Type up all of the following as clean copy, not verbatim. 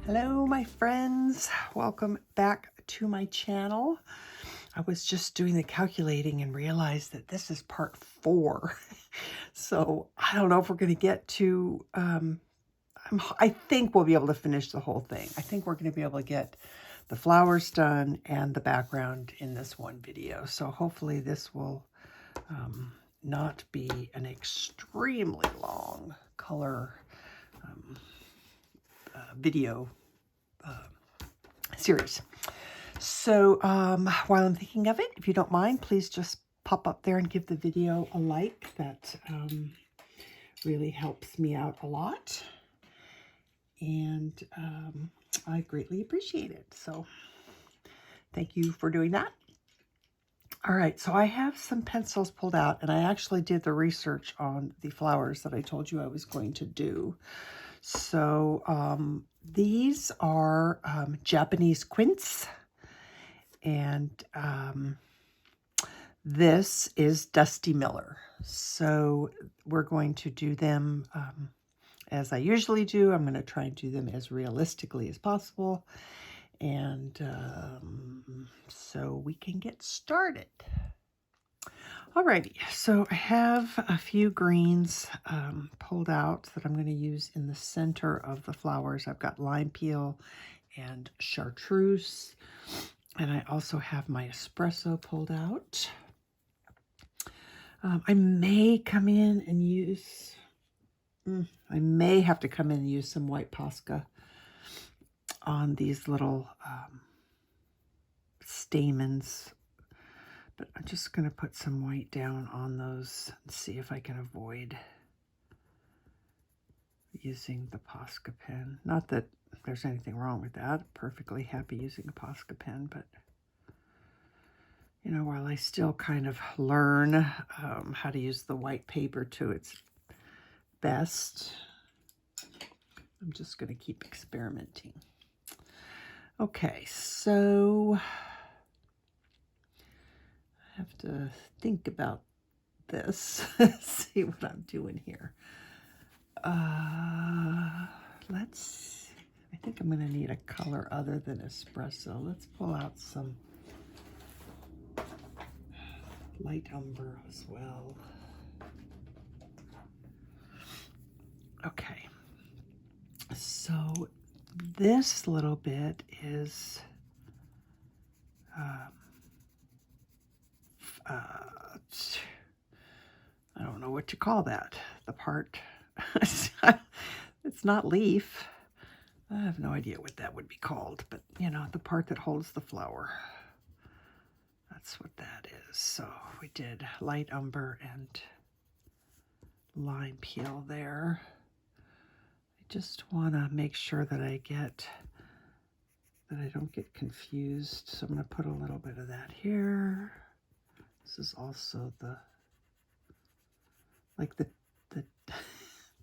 Hello, my friends. Welcome back to my channel. I was just doing the calculating and realized that this is part 4. So I don't know if we're going to get to, I think we'll be able to finish the whole thing. I think we're going to be able to get the flowers done and the background in this one video. So hopefully this will not be an extremely long color video series. So while I'm thinking of it, if you don't mind, please just pop up there and give the video a like. That really helps me out a lot. And I greatly appreciate it. So thank you for doing that. All right, so I have some pencils pulled out, and I actually did the research on the flowers that I told you I was going to do. So these are Japanese quince, and this is Dusty Miller. So we're going to do them as I usually do. I'm going to try and do them as realistically as possible. And so we can get started. Alrighty, so I have a few greens pulled out that I'm going to use in the center of the flowers. I've got Limepeel and Chartreuse, and I also have my Espresso pulled out. I may come in and use, I may have to come in and use some white Posca on these little stamens. But I'm just going to put some white down on those and see if I can avoid using the Posca pen. Not that there's anything wrong with that. I'm perfectly happy using a Posca pen, but you know, while I still kind of learn how to use the white paper to its best, I'm just going to keep experimenting. Okay, so have to think about this. See what I'm doing here. I think I'm going to need a color other than Espresso. Let's pull out some light umber as well. Okay. So this little bit is I don't know what you call that. The part, it's not leaf. I have no idea what that would be called, but you know, the part that holds the flower. That's what that is. So we did light umber and Limepeel there. I just want to make sure that I don't get confused. So I'm going to put a little bit of that here. This is also the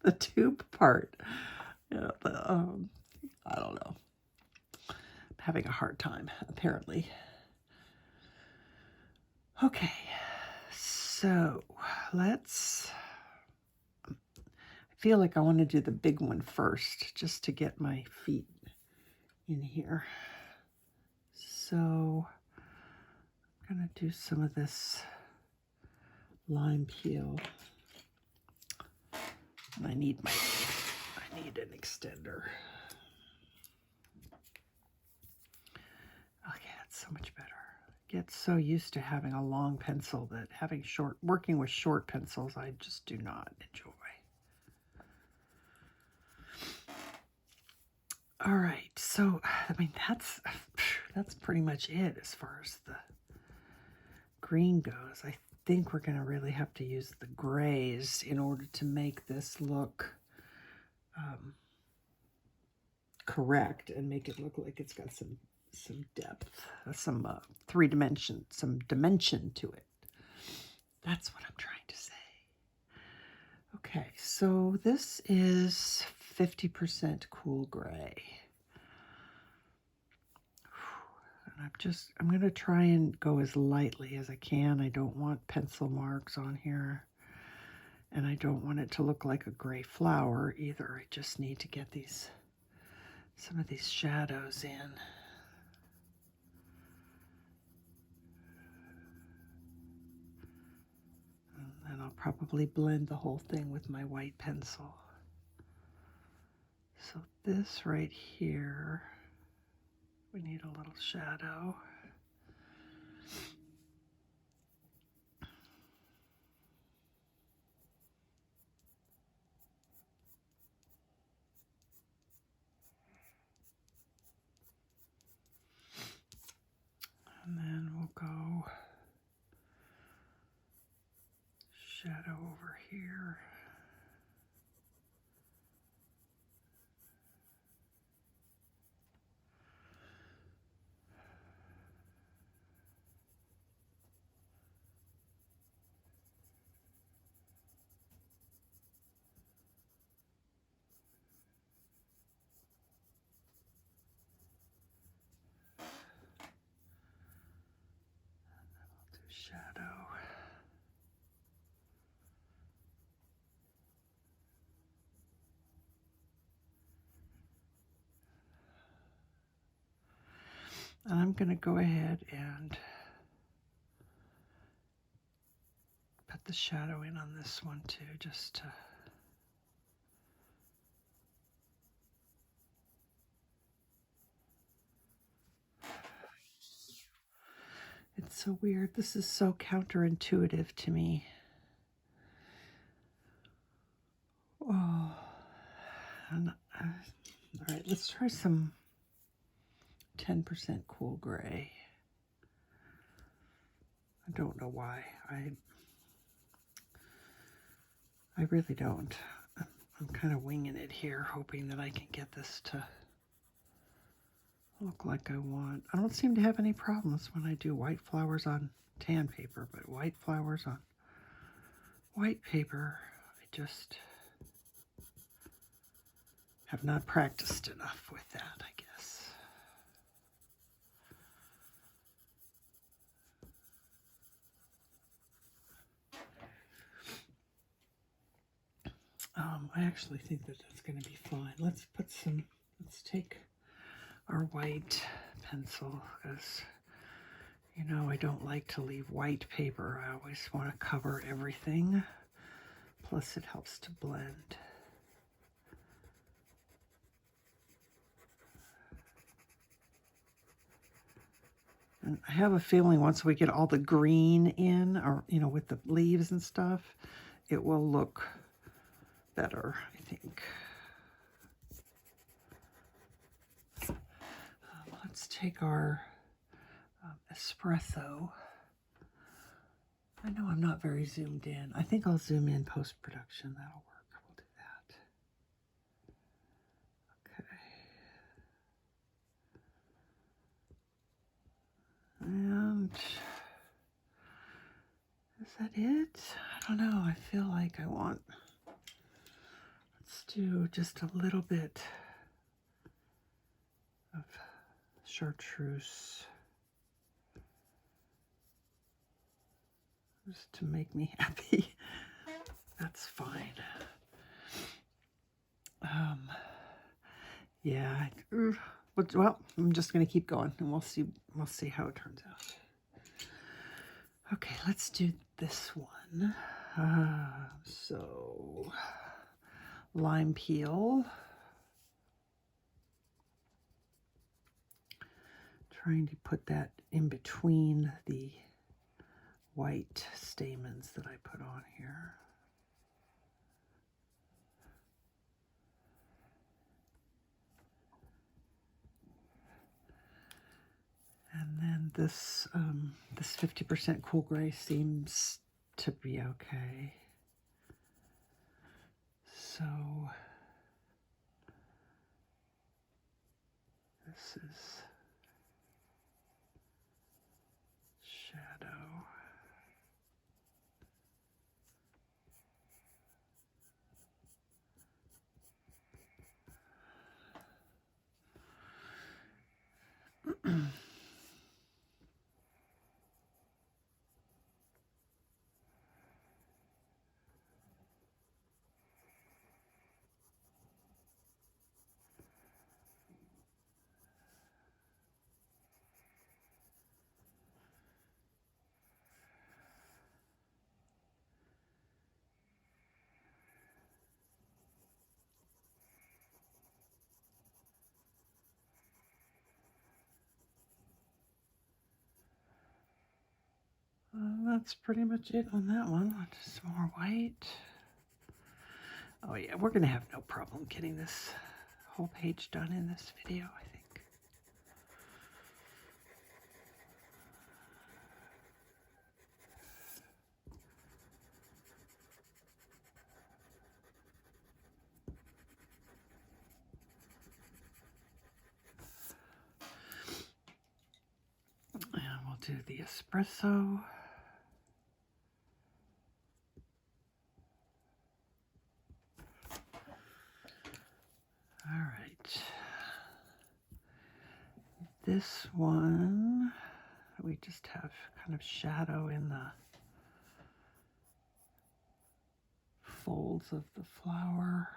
the tube part. You know, I don't know. I'm having a hard time, apparently. Okay, so I feel like I want to do the big one first, just to get my feet in here. So I'm going to do some of this Limepeel. And I need an extender. Okay, that's so much better. I get so used to having a long pencil that working with short pencils, I just do not enjoy. All right, so I mean that's pretty much it as far as the green goes. I think we're going to really have to use the grays in order to make this look correct and make it look like it's got some depth, some dimension to it. That's what I'm trying to say. Okay, so this is 50% cool gray. And I'm going to try and go as lightly as I can. I don't want pencil marks on here. And I don't want it to look like a gray flower either. I just need to get these some of these shadows in. And I'll probably blend the whole thing with my white pencil. So this right here, we need a little shadow. And then we'll go shadow over here. Shadow. And I'm going to go ahead and put the shadow in on this one too, just to it's so weird. This is so counterintuitive to me. Oh, and, all right, let's try some 10% cool gray. I don't know why. I really don't. I'm kind of winging it here, hoping that I can get this to look like I want. I don't seem to have any problems when I do white flowers on tan paper, but white flowers on white paper, I just have not practiced enough with that, I guess. I actually think that that's going to be fine. Let's take our white pencil, because, you know, I don't like to leave white paper. I always want to cover everything. Plus it helps to blend. And I have a feeling once we get all the green in, or, you know, with the leaves and stuff, it will look better, I think. Let's take our Espresso. I know I'm not very zoomed in. I think I'll zoom in post-production. That'll work. We'll do that. Okay. And is that it? I don't know. I feel like I want... Let's do just a little bit of Chartreuse, just to make me happy. That's fine. Yeah. Well, I'm just going to keep going, and we'll see how it turns out. Okay, let's do this one. So, Limepeel. Trying to put that in between the white stamens that I put on here. And then this 50% cool gray seems to be okay. So this is shadow. that's pretty much it on that one. Just some more white. Oh yeah, we're gonna have no problem getting this whole page done in this video, I think. And we'll do the espresso. All right. This one, we just have kind of shadow in the folds of the flower.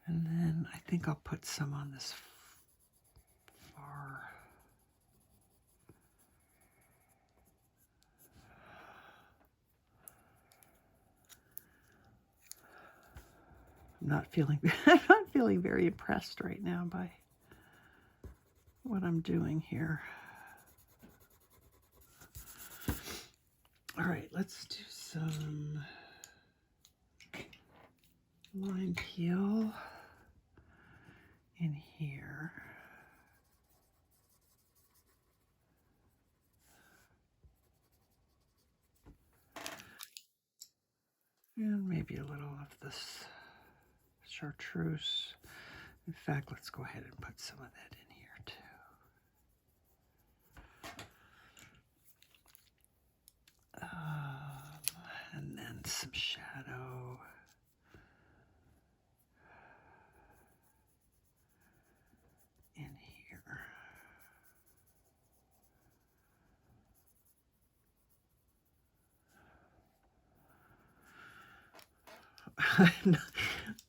And then I think I'll put some on this far. I'm not feeling very impressed right now by what I'm doing here. All right, let's do some Limepeel in here. And maybe a little of this Chartreuse. In fact, let's go ahead and put some of that in here too. And then some shadow. In here.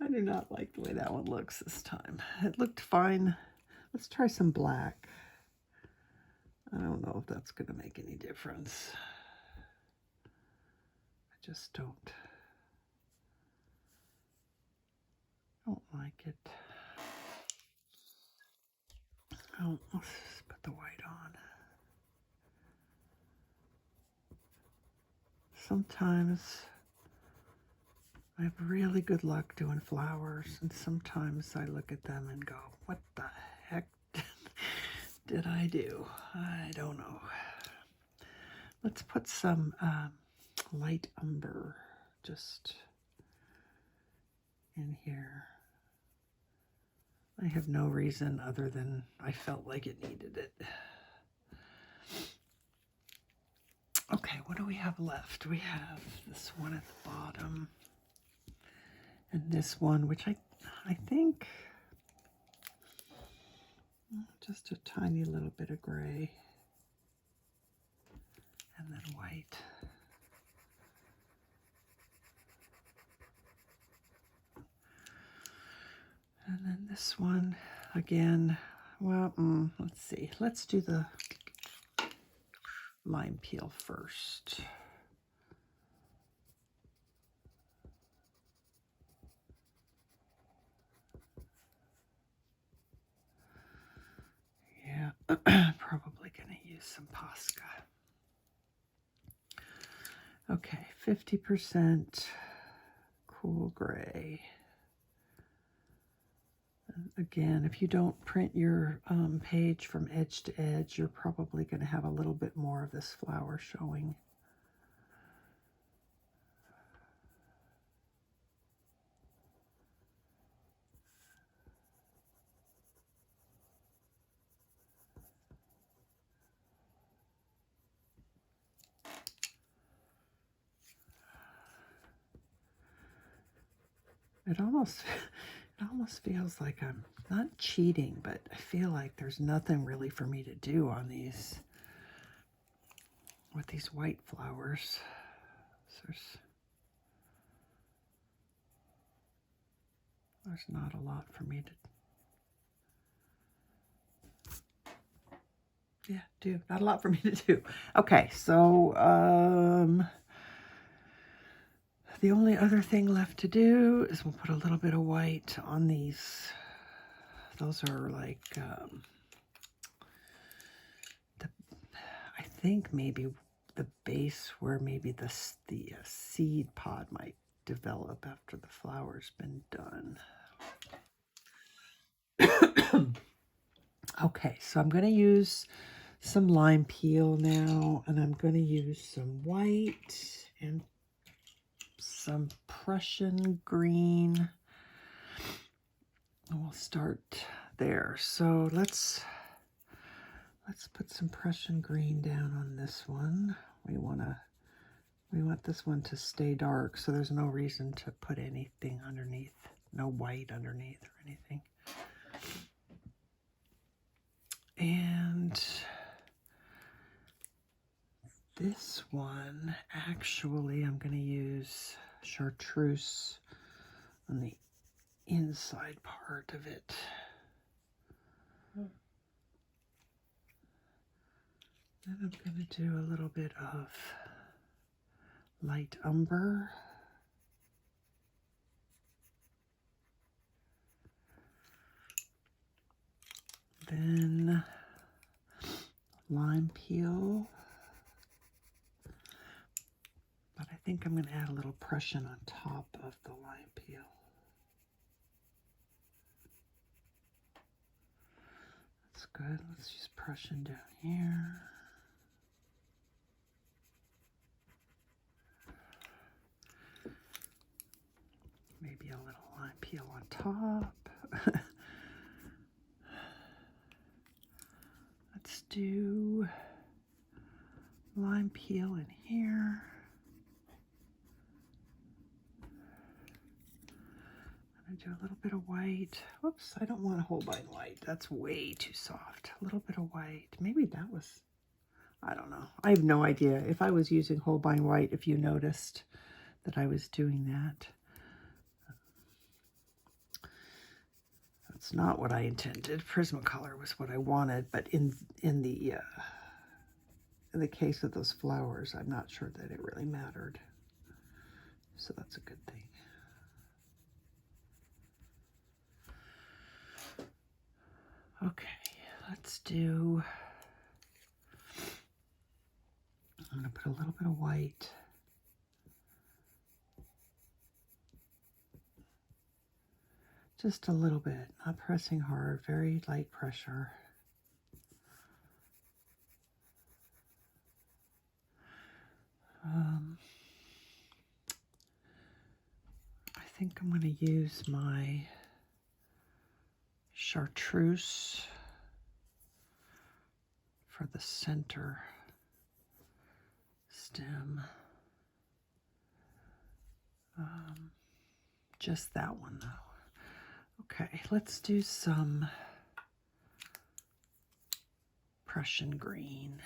I do not like the way that one looks this time. It looked fine. Let's try some black. I don't know if that's going to make any difference. I just don't like it. Oh, let's just put the white on. Sometimes I have really good luck doing flowers, and sometimes I look at them and go, what the heck did I do? I don't know. Let's put some light umber just in here. I have no reason other than I felt like it needed it. Okay, what do we have left? We have this one at the bottom. And this one, which I think just a tiny little bit of gray. And then white. And then this one, again, well, let's see. Let's do the Limepeel first. Yeah, probably going to use some Posca. Okay, 50% cool gray. Again, if you don't print your page from edge to edge, you're probably going to have a little bit more of this flower showing. It almost feels like I'm not cheating, but I feel like there's nothing really for me to do on these, with these white flowers. So there's not a lot for me to, not a lot for me to do. Okay, so, the only other thing left to do is we'll put a little bit of white on these. Those are like think maybe the base where maybe the seed pod might develop after the flower's been done. Okay, so I'm going to use some lime peel now, and I'm going to use some white and some Prussian green. And we'll start there. So let's put some Prussian green down on this one. We want this one to stay dark, so there's no reason to put anything underneath, no white underneath or anything. And this one, actually, I'm going to use Chartreuse on the inside part of it. Then I'm going to do a little bit of light umber. Then lime peel. But I think I'm going to add a little Prussian on top of the lime peel. That's good. Let's use Prussian down here. Maybe a little lime peel on top. Let's do lime peel in here. I'm going to do a little bit of white. Whoops, I don't want a Holbein white. That's way too soft. A little bit of white. Maybe that was, I don't know. I have no idea. If I was using Holbein white, if you noticed that I was doing that. That's not what I intended. Prismacolor was what I wanted, but in the case of those flowers, I'm not sure that it really mattered. So that's a good thing. Okay, let's do, I'm going to put a little bit of white. Just a little bit, not pressing hard, very light pressure. I think I'm going to use my Chartreuse for the center stem. Just that one though. Okay, let's do some Prussian green.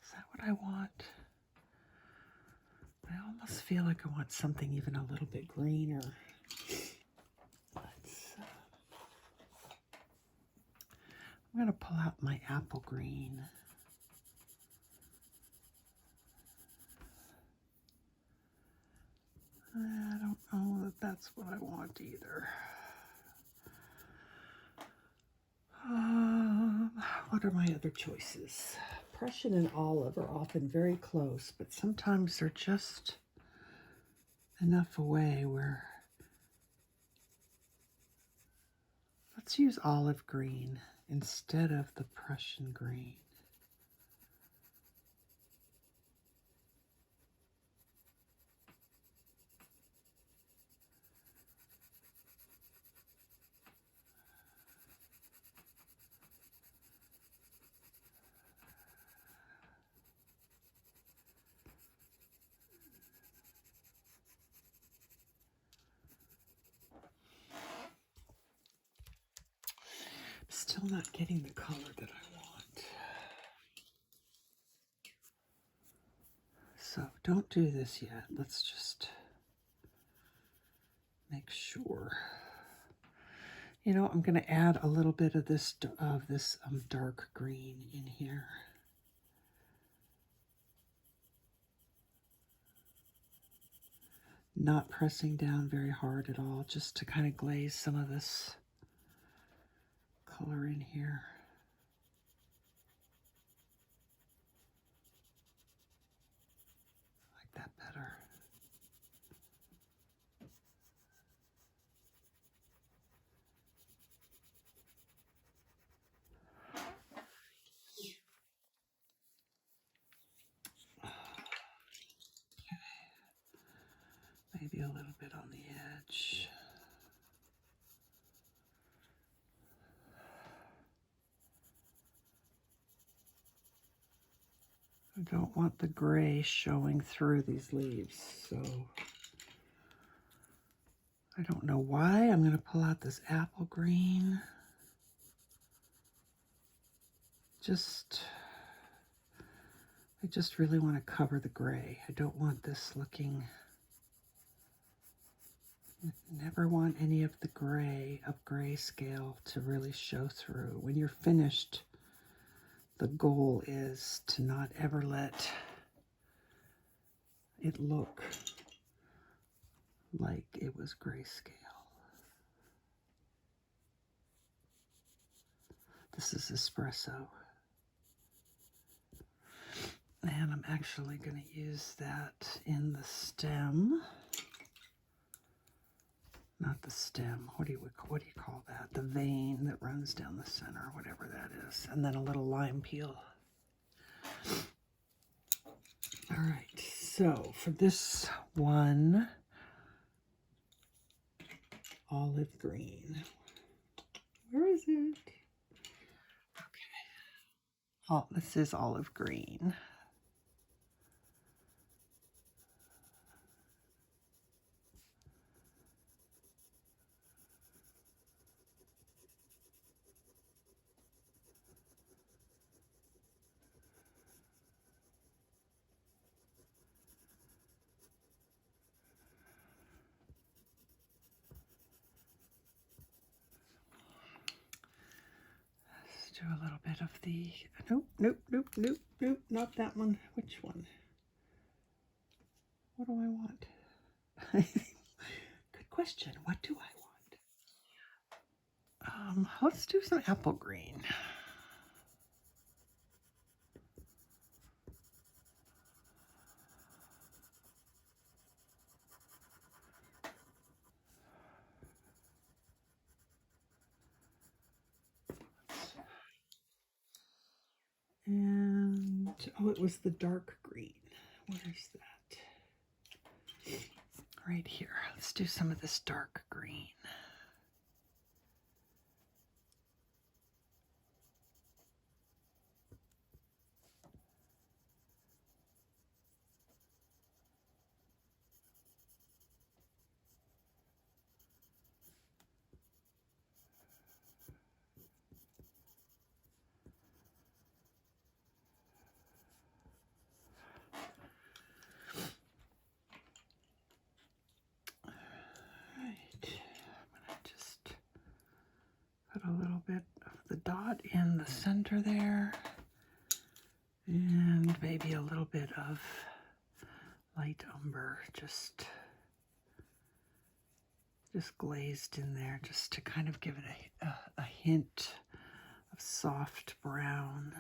Is that what I want? I almost feel like I want something even a little bit greener. I'm going to pull out my apple green. I don't know that that's what I want either. What are my other choices? Prussian and olive are often very close, but sometimes they're just enough away where... Let's use olive green instead of the Prussian green. Still not getting the color that I want. So don't do this yet. Let's just make sure. You know, I'm going to add a little bit of this dark green in here. Not pressing down very hard at all, just to kind of glaze some of this color in here. I like that better. Maybe a little bit on the edge. I don't want the gray showing through these leaves, so I don't know why. I'm going to pull out this apple green. I just really want to cover the gray. I don't want this looking, never want any of the gray of grayscale to really show through. When you're finished, the goal is to not ever let it look like it was grayscale. This is Espresso. And I'm actually going to use that in the stem. Not the stem. What do you call that? The vein that runs down the center, whatever that is. And then a little lime peel. All right. So for this one, olive green. Where is it? Okay. Oh, this is olive green. Do a little bit of the, nope, not that one. Which one? What do I want? Good question. What do I want? Let's do some apple green. And, oh, it was the dark green. Where's that? Right here. Let's do some of this dark green. Put a little bit of the dot in the center there, and maybe a little bit of light umber just glazed in there, just to kind of give it a hint of soft brown.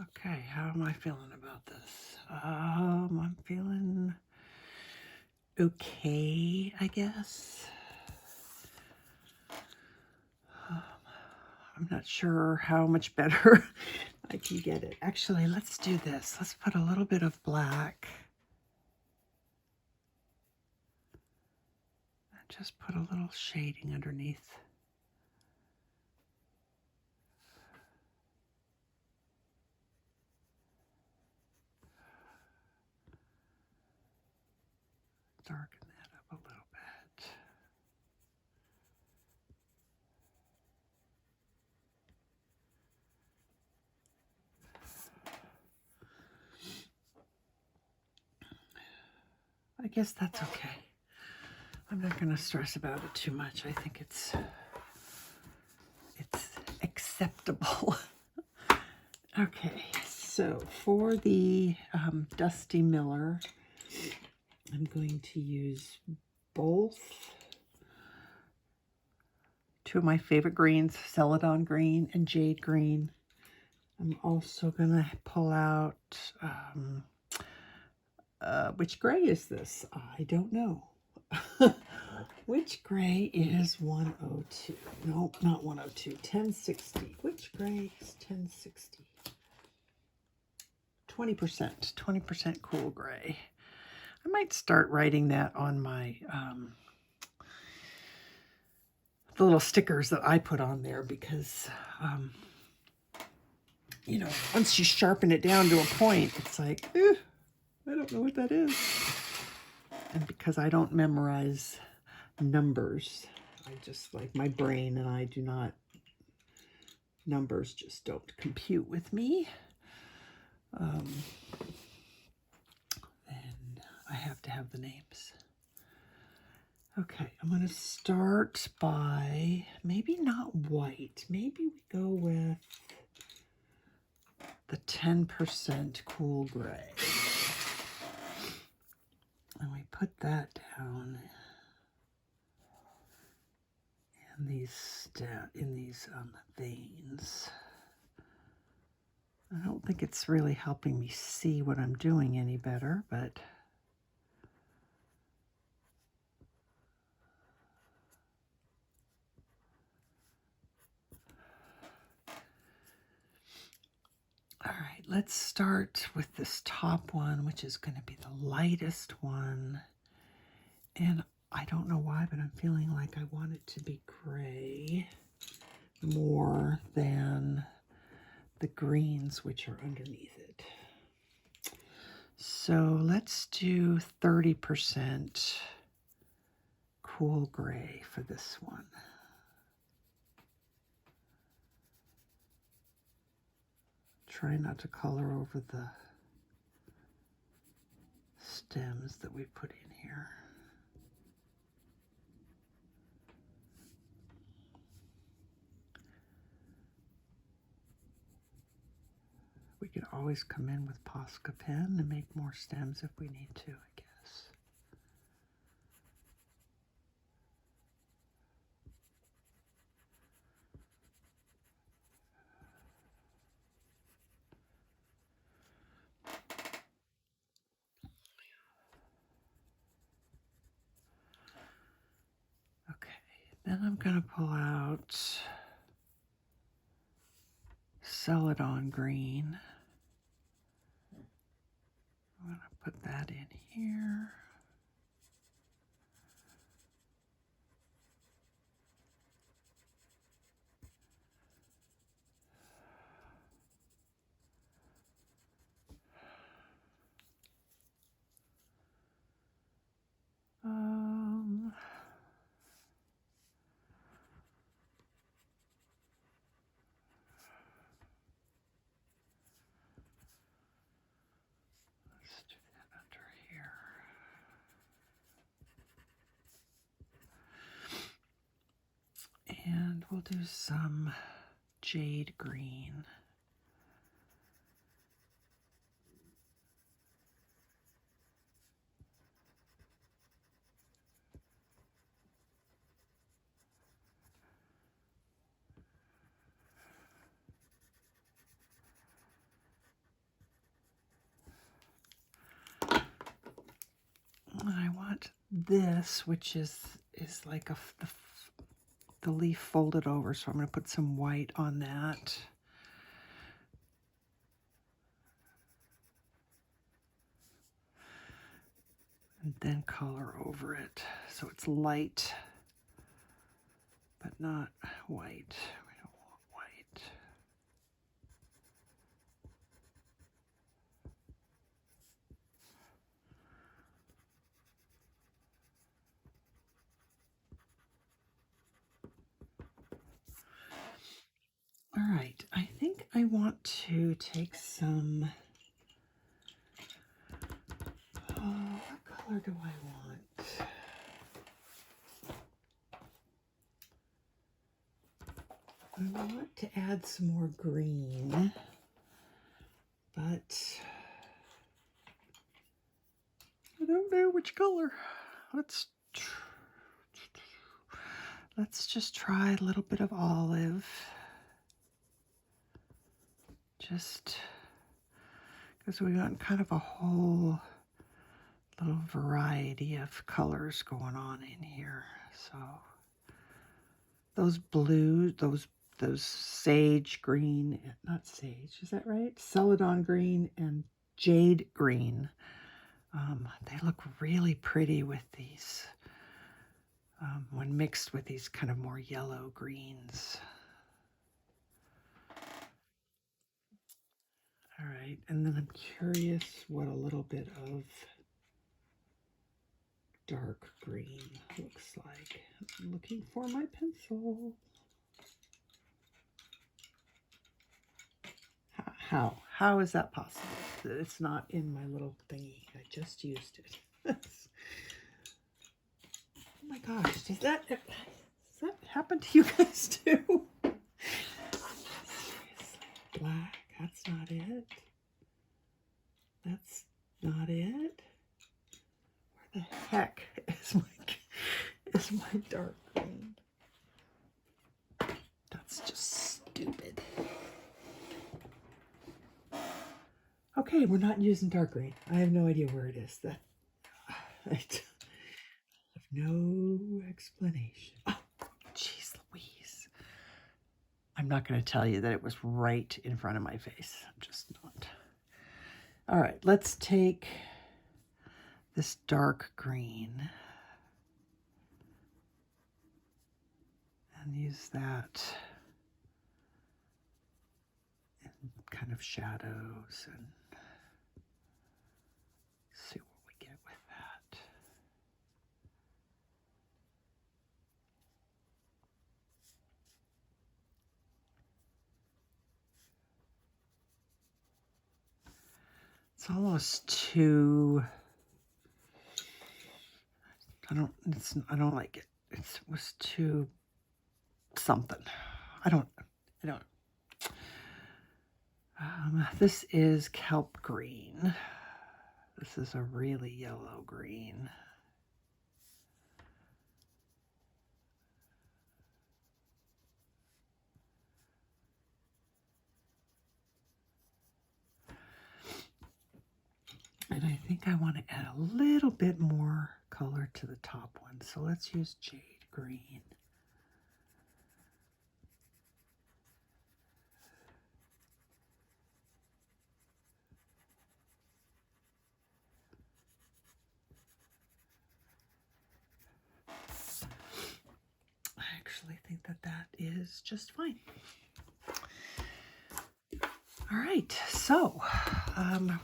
Okay, how am I feeling about this? I'm feeling okay, I guess. I'm not sure how much better I can get it. Actually, let's do this. Let's put a little bit of black. And just put a little shading underneath. Darken that up a little bit. I guess that's okay. I'm not going to stress about it too much. I think it's acceptable. Okay, So for the Dusty Miller, I'm going to use both two of my favorite greens, Celadon Green and Jade Green. I'm also going to pull out, which gray is this? I don't know. Which gray is 102? Nope, not 102, 1060. Which gray is 1060? 20% cool gray. I might start writing that on my the little stickers that I put on there because, you know, once you sharpen it down to a point, it's like, I don't know what that is. And because I don't memorize numbers, I just, like, my brain and I do not, numbers just don't compute with me. And I have to have the names. Okay, I'm going to start by maybe not white. Maybe we go with the 10% cool gray. And we put that down in these veins. I don't think it's really helping me see what I'm doing any better, but all right, let's start with this top one, which is going to be the lightest one. And I don't know why, but I'm feeling like I want it to be gray more than the greens which are underneath it. So let's do 30% cool gray for this one. Try not to color over the stems that we put in here. We could always come in with Posca pen and make more stems if we need to, I guess. Okay, then I'm going to pull out Celadon Green. I'm going to put that in here. Let's do that under here. And we'll do some Jade Green. And I want this, which is like the leaf folded over, so I'm going to put some white on that. And then color over it so it's light, but not white. We don't want white. All right, I think I want to take some, what color do I want? I want to add some more green, but which color. Let's just try a little bit of olive. Just because we got kind of a whole little variety of colors going on in here. So those blues, those sage green, not sage, is that right? Celadon green and Jade Green. They look really pretty with these, when mixed with these kind of more yellow greens. All right, and then I'm curious what a little bit of dark green looks like. I'm looking for my pencil. How is that possible? It's not in my little thingy. I just used it. Oh my gosh, does that happen to you guys too? Black, that's not it. That's not it. Where the heck is my dark green? That's just stupid. Okay, we're not using dark green. I have no idea where it is. I have no explanation. Oh, jeez Louise. I'm not going to tell you that it was right in front of my face. I'm just not. All right, let's take this dark green and use that in kind of shadows and see what we get with that. It's almost too, I don't like it. It was too something. I don't. This is kelp green. This is a really yellow green. And I think I want to add a little bit more color to the top one. So let's use Jade Green. I actually think that is just fine. All right, so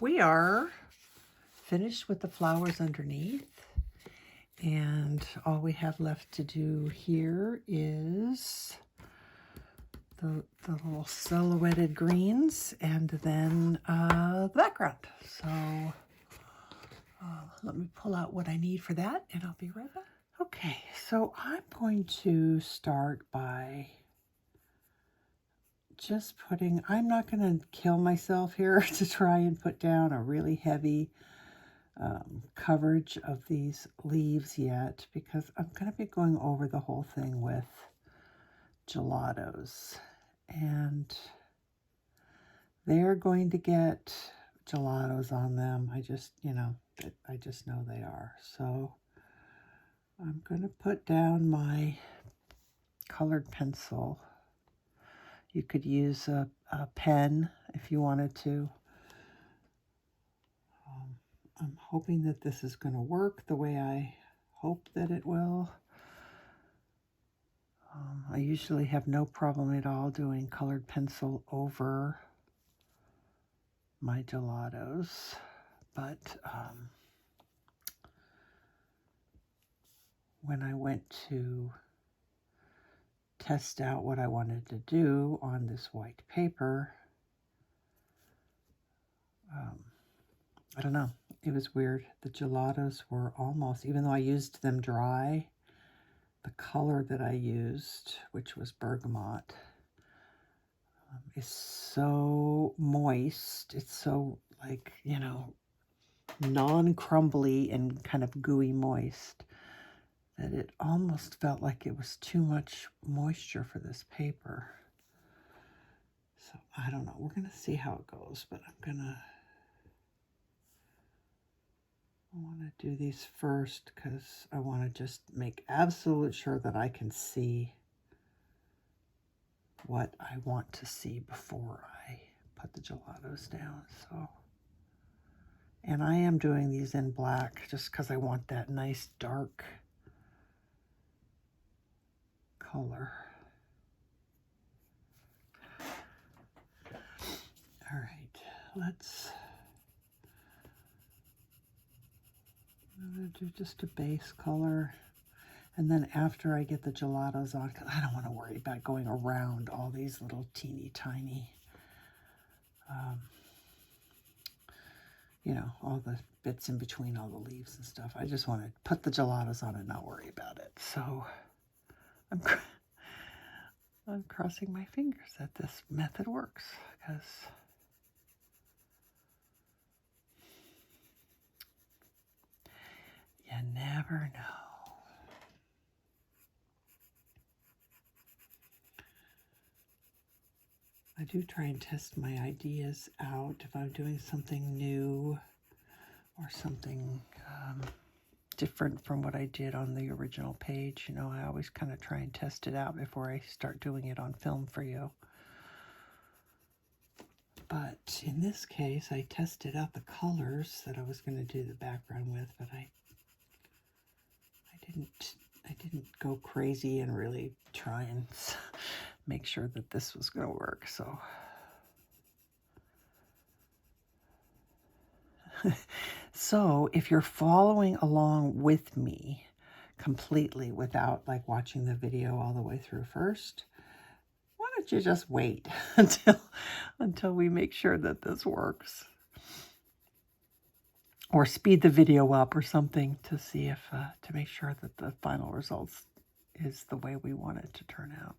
we are finished with the flowers underneath, and all we have left to do here is the little silhouetted greens and then the background. So let me pull out what I need for that and I'll be right back. Okay, so I'm going to start by just putting, I'm not going to kill myself here to try and put down a really heavy coverage of these leaves yet, because I'm going to be going over the whole thing with gelatos, and they're going to get gelatos on them. I just know they are. So I'm going to put down my colored pencil. You could use a pen if you wanted to. I'm hoping that this is going to work the way I hope that it will. I usually have no problem at all doing colored pencil over my gelatos, but when I went to test out what I wanted to do on this white paper, I don't know, it was weird. The gelatos were almost, even though I used them dry, the color that I used, which was Bergamot, is so moist. It's so, like, non-crumbly and kind of gooey moist that it almost felt like it was too much moisture for this paper. So I don't know. We're going to see how it goes, but I want to do these first because I want to just make absolute sure that I can see what I want to see before I put the gelatos down. So, and I am doing these in black just because I want that nice dark color. All right, I'm going to do just a base color. And then after I get the gelatos on, because I don't want to worry about going around all these little teeny tiny, you know, all the bits in between all the leaves and stuff. I just want to put the gelatos on and not worry about it. So I'm crossing my fingers that this method works, because you never know. I do try and test my ideas out if I'm doing something new or something different from what I did on the original page. You know, I always kind of try and test it out before I start doing it on film for you. But in this case, I tested out the colors that I was going to do the background with, but I didn't go crazy and really try and make sure that this was going to work. So so if you're following along with me completely without like watching the video all the way through first, why don't you just wait until we make sure that this works, or speed the video up or something to see if to make sure that the final results is the way we want it to turn out.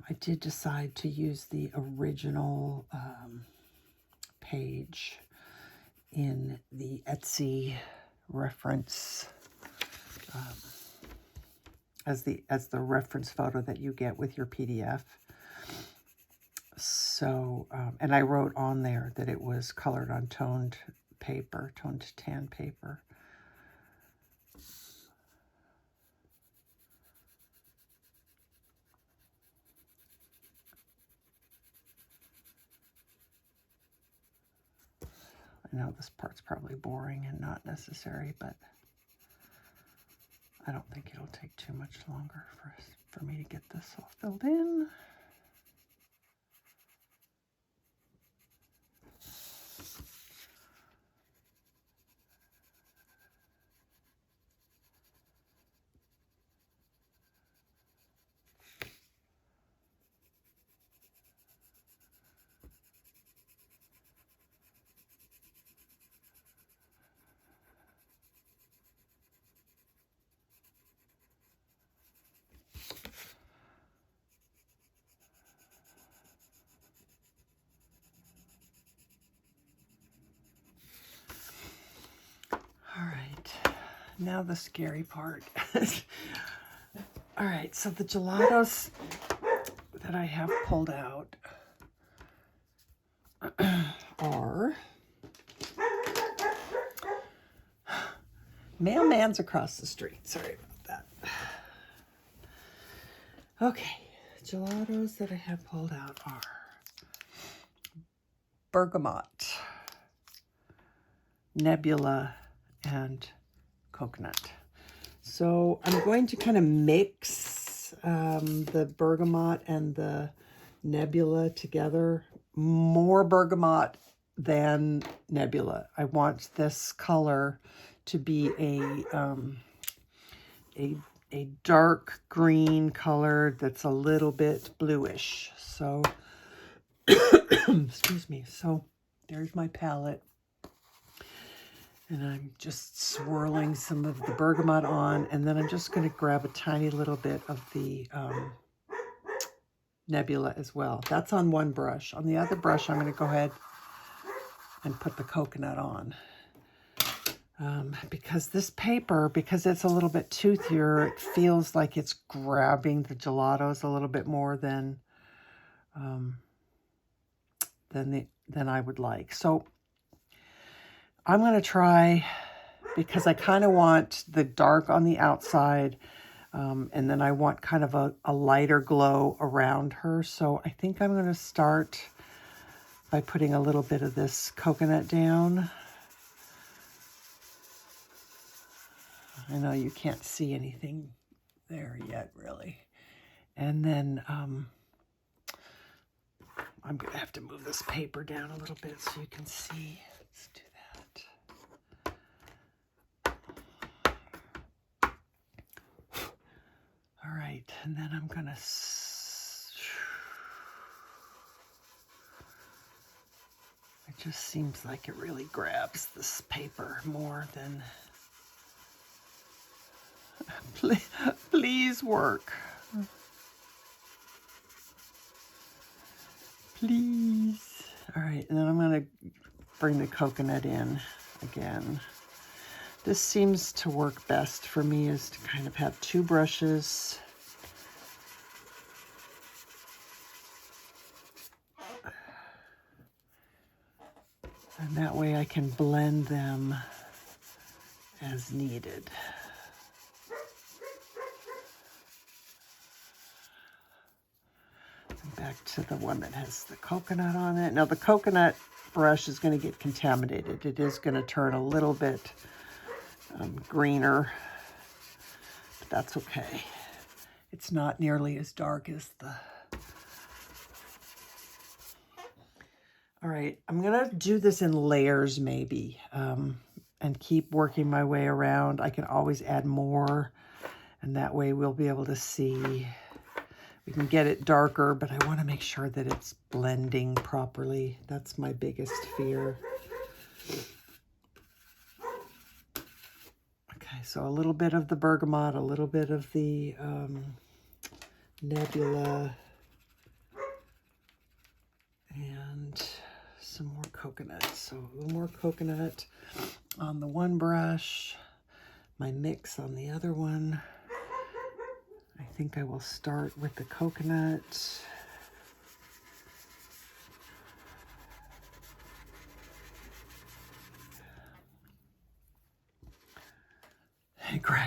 I did decide to use the original page in the Etsy reference as the reference photo that you get with your PDF. So, and I wrote on there that it was colored on toned paper, toned tan paper. I know this part's probably boring and not necessary, but I don't think it'll take too much longer for me to get this all filled in. All right, now the scary part. All right, so the gelatos that I have pulled out are Mailman's across the street. Sorry about that. Okay, gelatos that I have pulled out are Bergamot, Nebula, and coconut. So I'm going to kind of mix the bergamot and the nebula together. More bergamot than nebula. I want this color to be a dark green color that's a little bit bluish. So excuse me. So there's my palette. And I'm just swirling some of the bergamot on, and then I'm just going to grab a tiny little bit of the Nebula as well. That's on one brush. On the other brush, I'm going to go ahead and put the coconut on. Because this paper, because it's a little bit toothier, it feels like it's grabbing the gelatos a little bit more than I would like. So I'm going to try, because I kind of want the dark on the outside, and then I want kind of a lighter glow around her. So I think I'm going to start by putting a little bit of this coconut down. I know you can't see anything there yet, really. And then I'm going to have to move this paper down a little bit so you can see. Let's do that. All right, and then I'm going to... It just seems like it really grabs this paper more than... Please work. Please. All right, and then I'm going to bring the coconut in again. This seems to work best for me, is to kind of have two brushes. And that way I can blend them as needed. And back to the one that has the coconut on it. Now the coconut brush is going to get contaminated. It is going to turn a little bit greener, but that's okay. It's not nearly as dark as the... All right, I'm going to do this in layers maybe, and keep working my way around. I can always add more, and that way we'll be able to see. We can get it darker, but I want to make sure that it's blending properly. That's my biggest fear. Okay, so a little bit of the bergamot, a little bit of the Nebula, and some more coconut. So a little more coconut on the one brush, my mix on the other one. I think I will start with the coconut.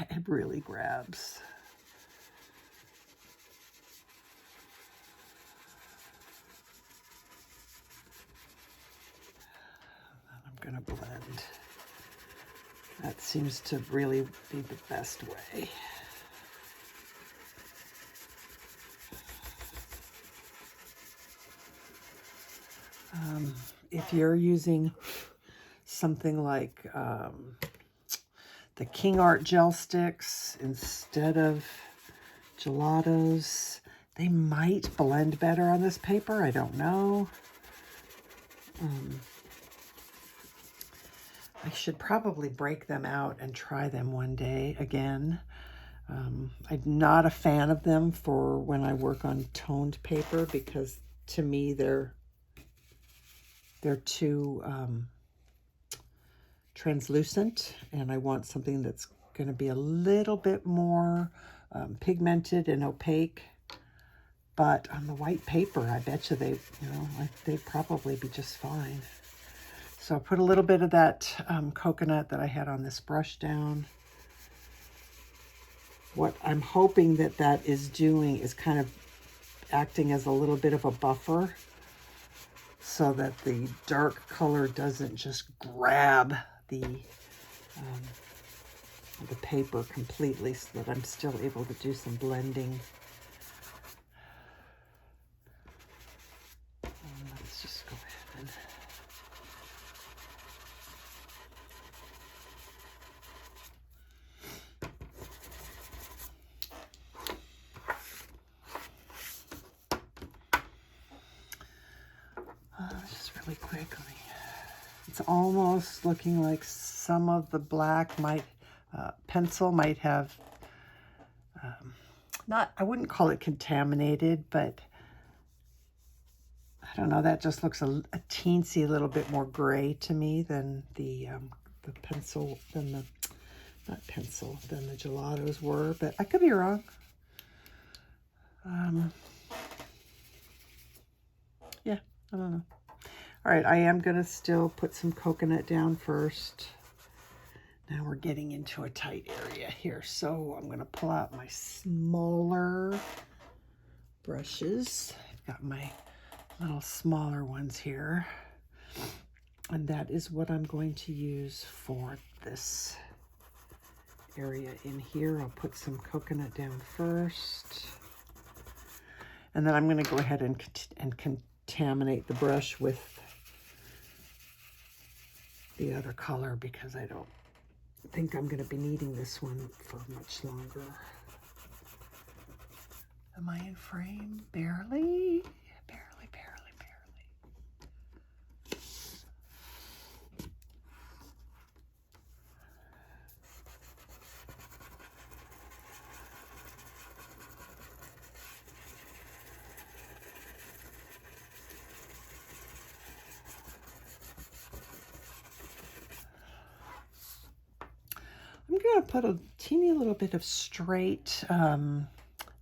It really grabs. I'm going to blend. That seems to really be the best way. If you're using something like the King Art gel sticks instead of Gelatos, they might blend better on this paper. I don't know. I should probably break them out and try them one day again. I'm not a fan of them for when I work on toned paper, because to me they're too translucent, and I want something that's going to be a little bit more pigmented and opaque. But on the white paper, I bet you they'd probably be just fine. So I put a little bit of that coconut that I had on this brush down. What I'm hoping that is doing is kind of acting as a little bit of a buffer, so that the dark color doesn't just grab the paper completely, so that I'm still able to do some blending. Let's just go ahead and... just really quickly. It's almost looking like some of the black pencil might have, I wouldn't call it contaminated, but I don't know, that just looks a teensy little bit more gray to me than the pencil, than the, not pencil, than the Gelatos were, but I could be wrong. Yeah, I don't know. All right, I am going to still put some coconut down first. Now we're getting into a tight area here, so I'm going to pull out my smaller brushes. I've got my little smaller ones here, and that is what I'm going to use for this area in here. I'll put some coconut down first, and then I'm going to go ahead and contaminate the brush with the other color because I don't think I'm going to be needing this one for much longer. Am I in frame? Barely. I'm going to put a teeny little bit of straight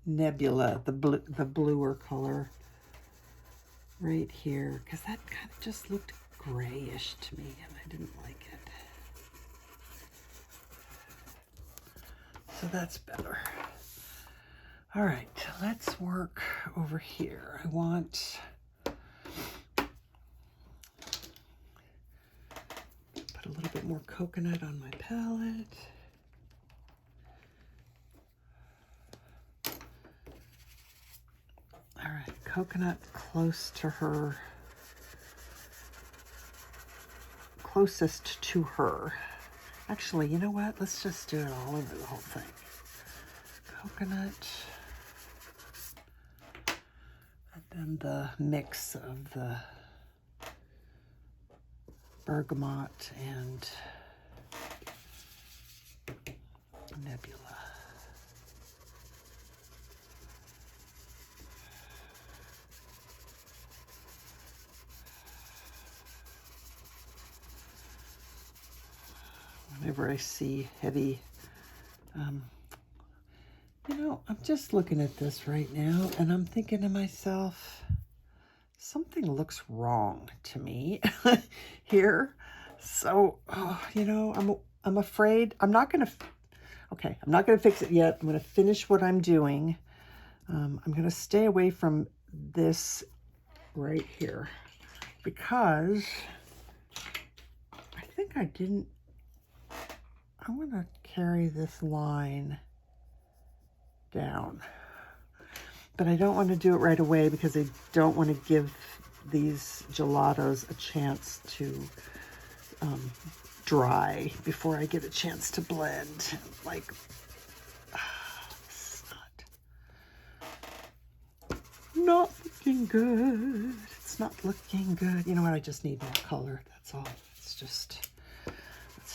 Nebula, the bluer color right here, because that kind of just looked grayish to me and I didn't like it. So that's better. All right, let's work over here. I want put a little bit more coconut on my palette. All right, coconut close to her, closest to her. Actually, you know what? Let's just do it all over the whole thing. Coconut, and then the mix of the Bergamot and Nebula. Whenever I see heavy, you know, I'm just looking at this right now and I'm thinking to myself, something looks wrong to me here. So, you know, I'm afraid I'm not going to, okay, I'm not going to fix it yet. I'm going to finish what I'm doing. I'm going to stay away from this right here because I think I didn't, I want to carry this line down, but I don't want to do it right away because I don't want to give these Gelatos a chance to dry before I get a chance to blend. Like, it's not looking good. It's not looking good. You know what? I just need more color. That's all. Let's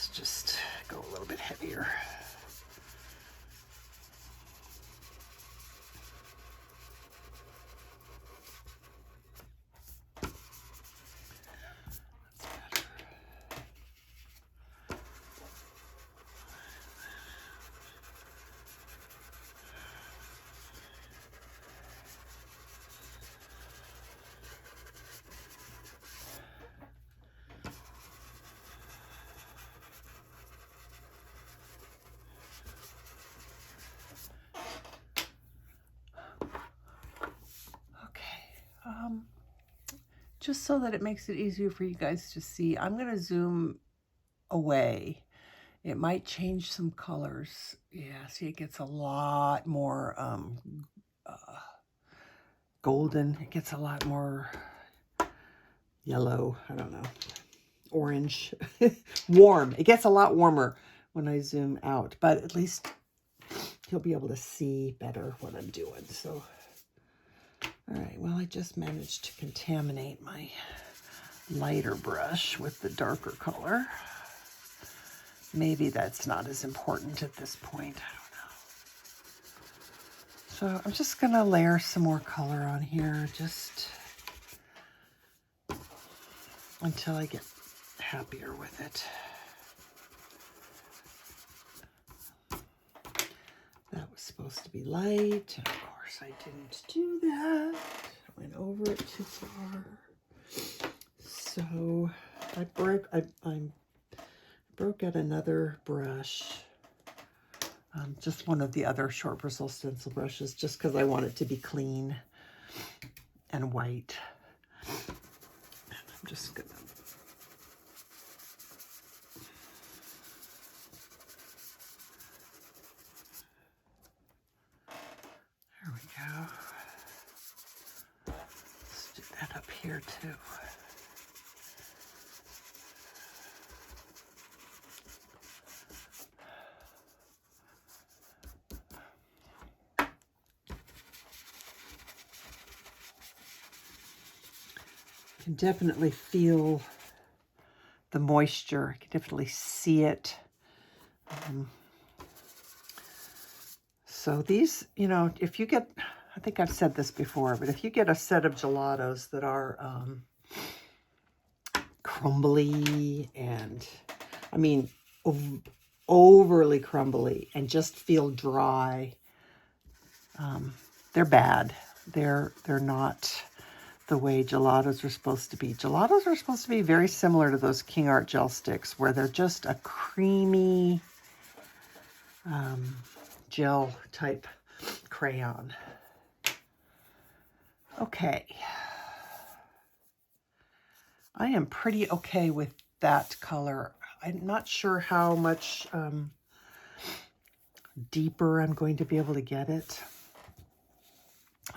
just go a little bit heavier. Just so that it makes it easier for you guys to see, I'm going to zoom away. It might change some colors. Yeah, see, it gets a lot more golden. It gets a lot more yellow. I don't know. Orange. Warm. It gets a lot warmer when I zoom out, but at least you'll be able to see better what I'm doing. So, all right, well, I just managed to contaminate my lighter brush with the darker color. Maybe that's not as important at this point. I don't know. So I'm just going to layer some more color on here. Just until I get happier with it. That was supposed to be light, and of course I didn't do that. I went over it too far. So I broke out another brush, just one of the other short bristle stencil brushes, just because I want it to be clean and white. And I'm just gonna there we go. Let's do that up here too. I can definitely feel the moisture. I can definitely see it. So these, you know, if you get, I think I've said this before, but if you get a set of gelatos that are crumbly and, I mean, overly crumbly and just feel dry, they're bad. They're not the way gelatos are supposed to be. Gelatos are supposed to be very similar to those King Art gel sticks, where they're just a creamy gel type crayon. Okay. I am pretty okay with that color. I'm not sure how much deeper I'm going to be able to get it.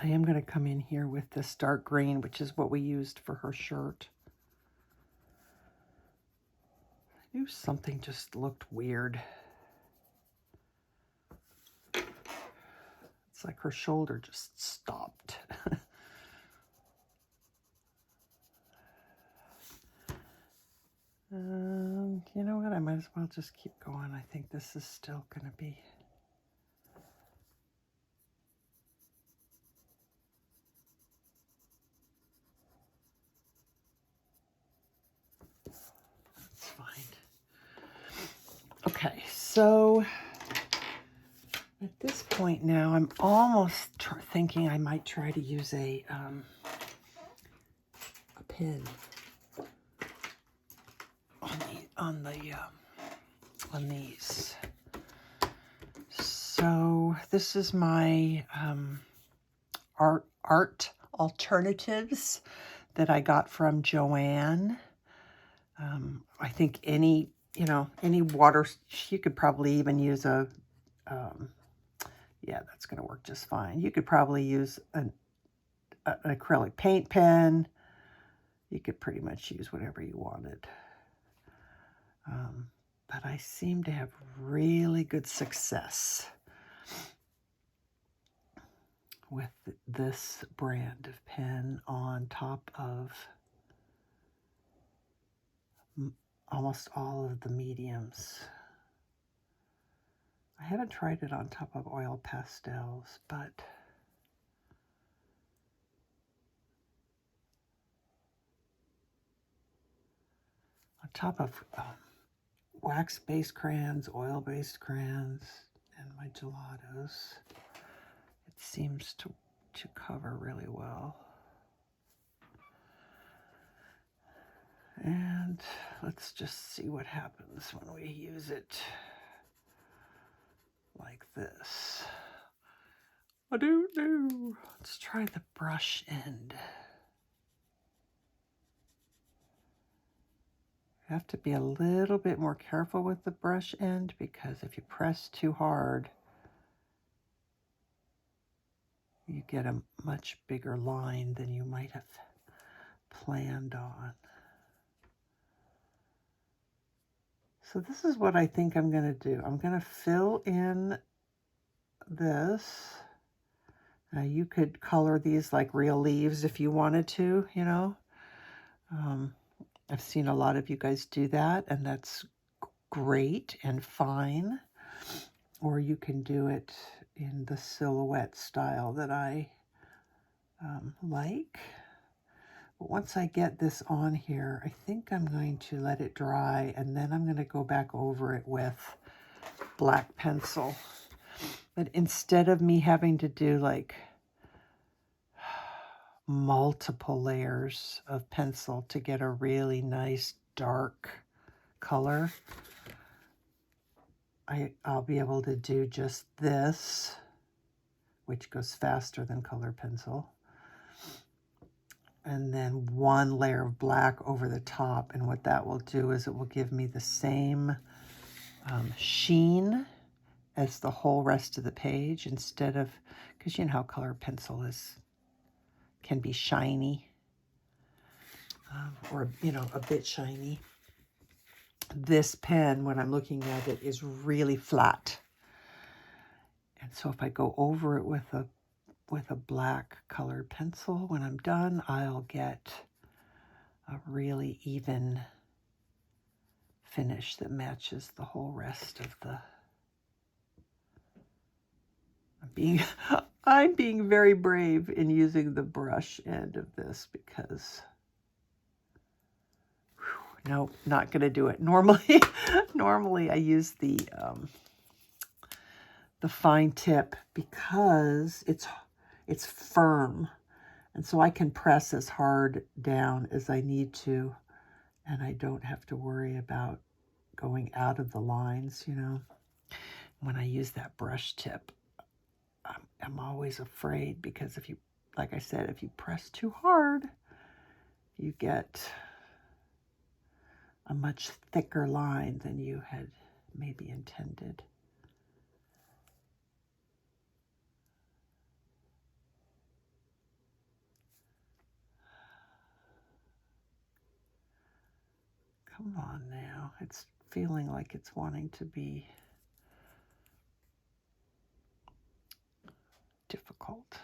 I am going to come in here with this dark green, which is what we used for her shirt. I knew something just looked weird. It's like her shoulder just stopped. You know what? I might as well just keep going. I think this is still going to be... That's fine. Okay, so at this point now, I'm almost thinking I might try to use a pin on these. So this is my art alternatives that I got from Joanne. I think any water, you could probably even use a, yeah, that's going to work just fine. You could probably use an acrylic paint pen. You could pretty much use whatever you wanted. But I seem to have really good success with this brand of pen on top of almost all of the mediums. I haven't tried it on top of oil pastels, but on top of wax-based crayons, oil-based crayons, and my gelatos, it seems to cover really well. And let's just see what happens when we use it like this. I don't know. Let's try the brush end. You have to be a little bit more careful with the brush end, because if you press too hard, you get a much bigger line than you might have planned on. So this is what I think I'm going to do. I'm going to fill in this. Now you could color these like real leaves if you wanted to, you know. I've seen a lot of you guys do that, and that's great and fine. Or you can do it in the silhouette style that I like. But once I get this on here, I think I'm going to let it dry, and then I'm going to go back over it with black pencil. But instead of me having to do like multiple layers of pencil to get a really nice dark color, I'll be able to do just this, which goes faster than color pencil, and then one layer of black over the top. And what that will do is it will give me the same sheen as the whole rest of the page, instead of, because you know how color pencil can be shiny, or a bit shiny. This pen, when I'm looking at it, is really flat, and so if I go over it with a black colored pencil, when I'm done, I'll get a really even finish that matches the whole rest of the. I'm being very brave in using the brush end of this because, no, not going to do it. Normally I use the fine tip because it's firm, and so I can press as hard down as I need to, and I don't have to worry about going out of the lines, When I use that brush tip, I'm always afraid, because if you, like I said, if you press too hard, you get a much thicker line than you had maybe intended. Come on now, it's feeling like it's wanting to be difficult.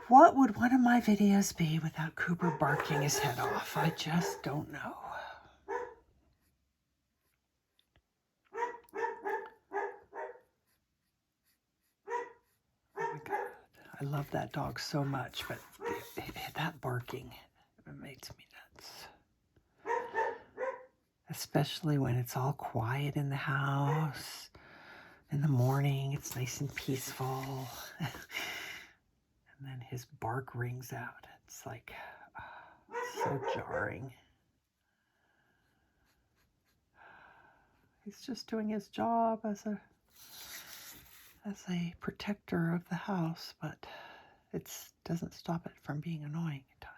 What would one of my videos be without Cooper barking his head off? I just don't know. Oh my God. I love that dog so much, but that barking, it makes me nuts. Especially when it's all quiet in the house. In the morning, it's nice and peaceful. And then his bark rings out. It's like, so jarring. He's just doing his job as a protector of the house, but it doesn't stop it from being annoying at times.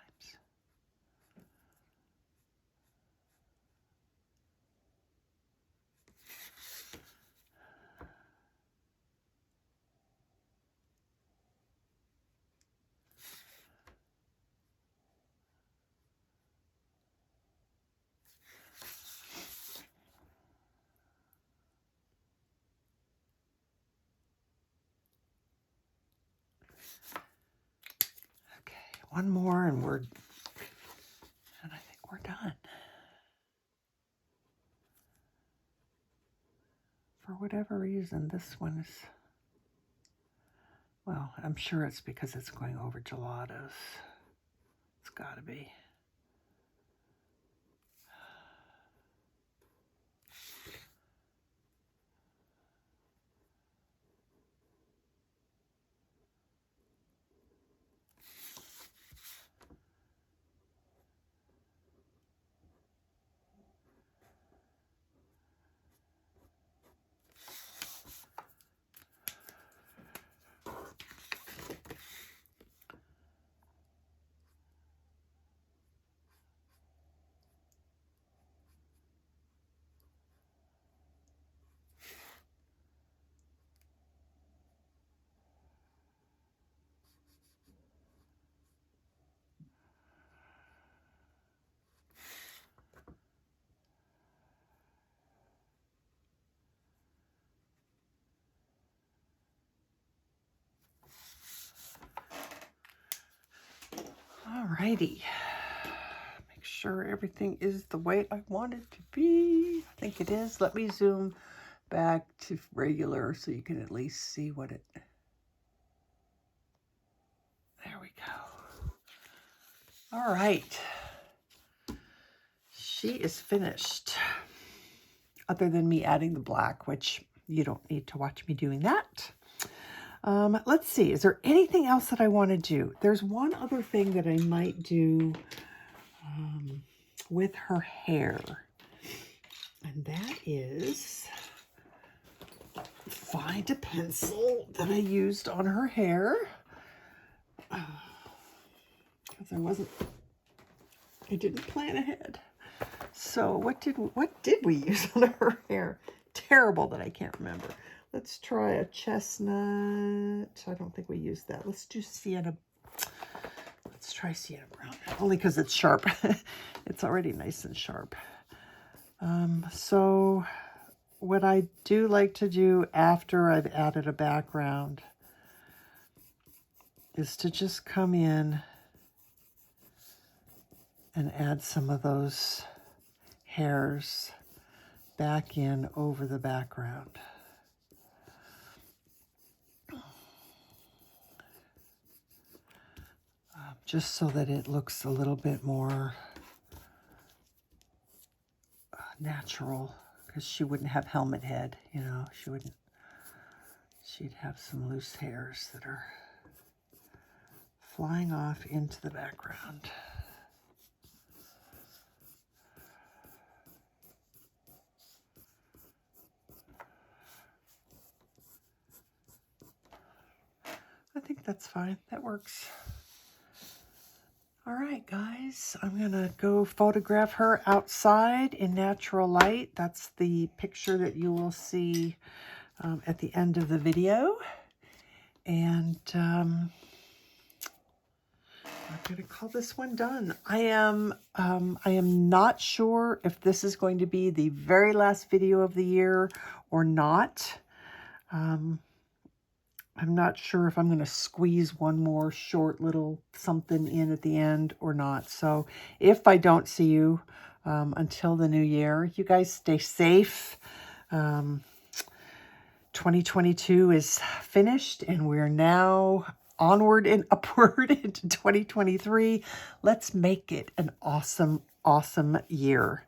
One more and I think we're done. For whatever reason, this one is, well, I'm sure it's because it's going over gelatos. It's gotta be. Alrighty. Make sure everything is the way I want it to be. I think it is. Let me zoom back to regular so you can at least see what it... There we go. All right. She is finished. Other than me adding the black, which you don't need to watch me doing that. Let's see, is there anything else that I want to do? There's one other thing that I might do with her hair. And that is find a pencil that I used on her hair. Because I didn't plan ahead. So what did we use on her hair? Terrible that I can't remember. Let's try a chestnut. I don't think we used that. Let's do Sienna. Let's try Sienna Brown. Only because it's sharp. It's already nice and sharp. So what I do like to do after I've added a background is to just come in and add some of those hairs back in over the background. Just so that it looks a little bit more natural, because she wouldn't have helmet head, you know, she'd have some loose hairs that are flying off into the background. I think that's fine. That works. All right, guys, I'm going to go photograph her outside in natural light. That's the picture that you will see at the end of the video. And I'm going to call this one done. I am not sure if this is going to be the very last video of the year or not. I'm not sure if I'm going to squeeze one more short little something in at the end or not. So if I don't see you until the new year, you guys stay safe. 2022 is finished and we're now onward and upward into 2023. Let's make it an awesome, awesome year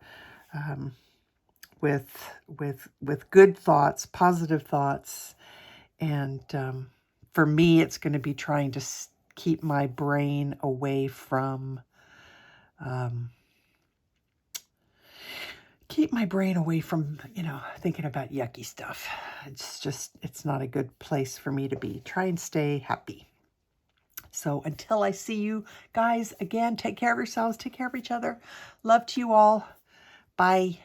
with good thoughts, positive thoughts. And for me, it's going to be trying to keep my brain away from, you know, thinking about yucky stuff. It's not a good place for me to be. Try and stay happy. So until I see you guys again, take care of yourselves, take care of each other. Love to you all. Bye.